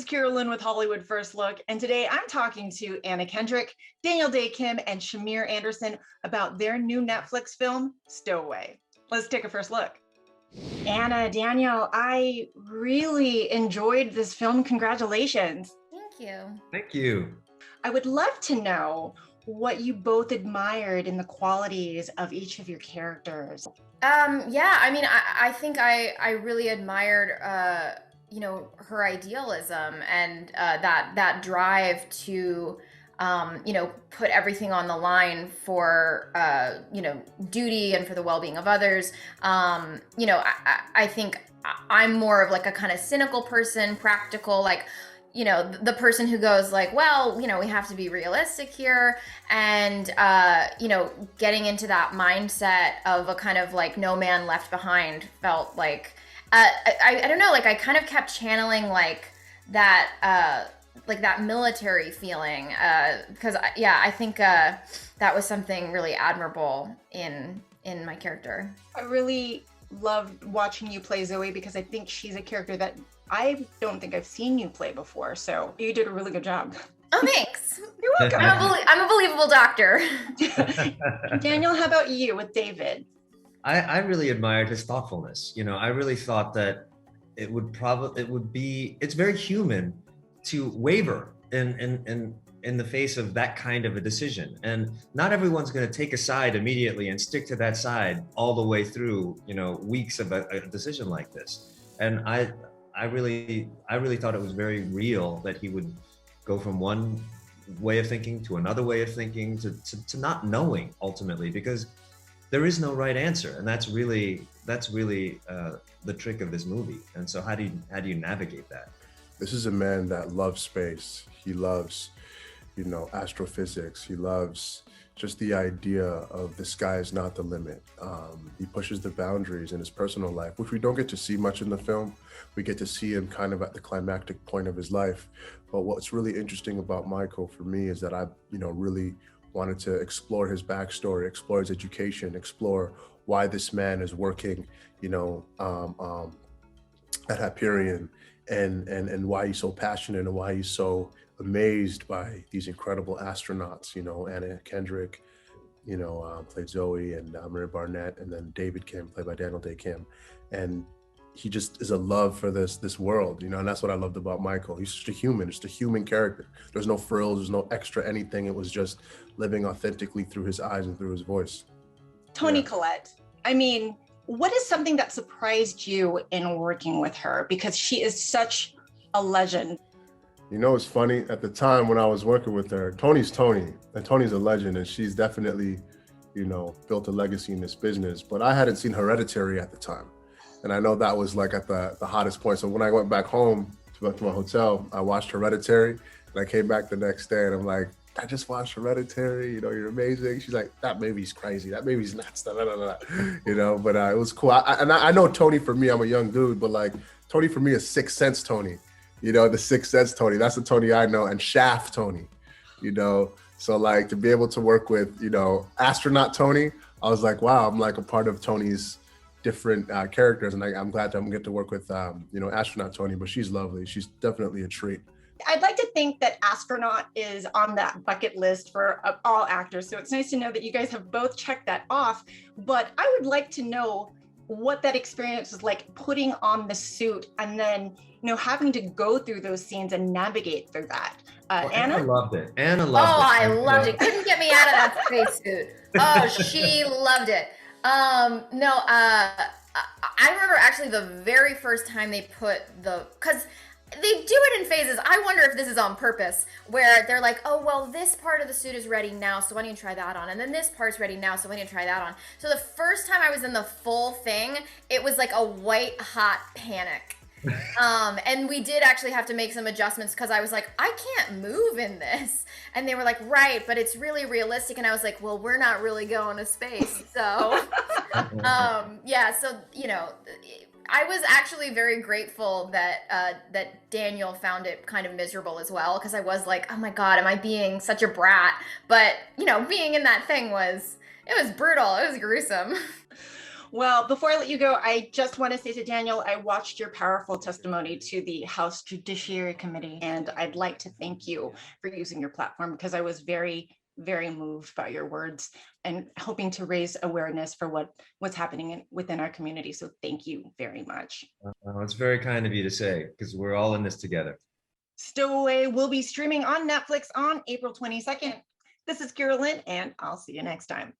Kiyra Lynn with Hollywood First Look, and today I'm talking to Kendrick, Dae Kim, and Shamier Anderson about their new Netflix film, Stowaway. Let's take a first look. Anna, Daniel, I really enjoyed this film. Congratulations. Thank you. Thank you. I would love to know what you both admired in the qualities of each of your characters. I think I really admired her idealism and that drive to put everything on the line for duty and for the well-being of others. I think I'm more of like a kind of cynical person, practical, the person who goes like, well, we have to be realistic here, and getting into that mindset of a kind of like no man left behind felt like I don't know, like I kind of kept channeling like that military feeling because I think that was something really admirable in my character. I really loved watching you play Zoe because I think she's a character that I don't think I've seen you play before, so you did a really good job. Oh, thanks. You're welcome. I'm a believable doctor. Daniel, how about you with David? I really admired his thoughtfulness. I really thought that it's very human to waver in the face of that kind of a decision. And not everyone's going to take a side immediately and stick to that side all the way through, weeks of a decision like this. And I really thought it was very real that he would go from one way of thinking to another way of thinking to not knowing ultimately, because there is no right answer. And that's really the trick of this movie. And so how do you navigate that? This is a man that loves space. He loves, astrophysics. He loves just the idea of the sky is not the limit. He pushes the boundaries in his personal life, which we don't get to see much in the film. We get to see him kind of at the climactic point of his life. But what's really interesting about Michael for me is that I, really wanted to explore his backstory, explore his education, explore why this man is working, at Hyperion, and why he's so passionate and why he's so amazed by these incredible astronauts. Anna Kendrick, played Zoe, and Maria Barnett, and then David Kim, played by Dae Kim. And he just is a love for this world, and that's what I loved about Michael. He's just a human, just a human character. There's no frills, there's no extra anything. It was just living authentically through his eyes and through his voice. Toni, Collette, what is something that surprised you in working with her? Because she is such a legend. It's funny, at the time when I was working with her, Toni's Toni, and Toni's a legend, and she's definitely, built a legacy in this business. But I hadn't seen Hereditary at the time. And I know that was like at the hottest point. So when I went back home to my hotel, I watched Hereditary, and I came back the next day and I'm like, I just watched Hereditary, you're amazing. She's like, that movie's crazy. That movie's nuts. But it was cool. I know Toni for me, I'm a young dude, but like Toni for me is Sixth Sense Toni, the Sixth Sense Toni. That's the Toni I know, and Shaft Toni, So like to be able to work with, astronaut Toni, I was like, wow, I'm like a part of Toni's different characters, and I'm glad that I'm going to get to work with astronaut Toni. But she's lovely. She's definitely a treat. I'd like to think that astronaut is on that bucket list for all actors, so it's nice to know that you guys have both checked that off. But I would like to know what that experience was like, putting on the suit and then having to go through those scenes and navigate through that. Anna loved it. I loved it. Couldn't get me out of that spacesuit. Oh, she loved it. I remember actually the very first time they put because they do it in phases. I wonder if this is on purpose, where they're like, oh, well, this part of the suit is ready now, so why don't you try that on? And then this part's ready now, so why don't you try that on? So the first time I was in the full thing, it was like a white hot panic. And we did actually have to make some adjustments because I was like, I can't move in this. And they were like, right, but it's really realistic. And I was like, well, we're not really going to space. So, I was actually very grateful that Daniel found it kind of miserable as well, because I was like, oh my God, am I being such a brat? But, being in that thing it was brutal. It was gruesome. Well, before I let you go, I just want to say to Daniel, I watched your powerful testimony to the House Judiciary Committee, and I'd like to thank you for using your platform because I was very, very moved by your words and hoping to raise awareness for what's happening within our community. So thank you very much. It's very kind of you to say, because we're all in this together. Stowaway will be streaming on Netflix on April 22nd. This is Kiyra Lynn, and I'll see you next time.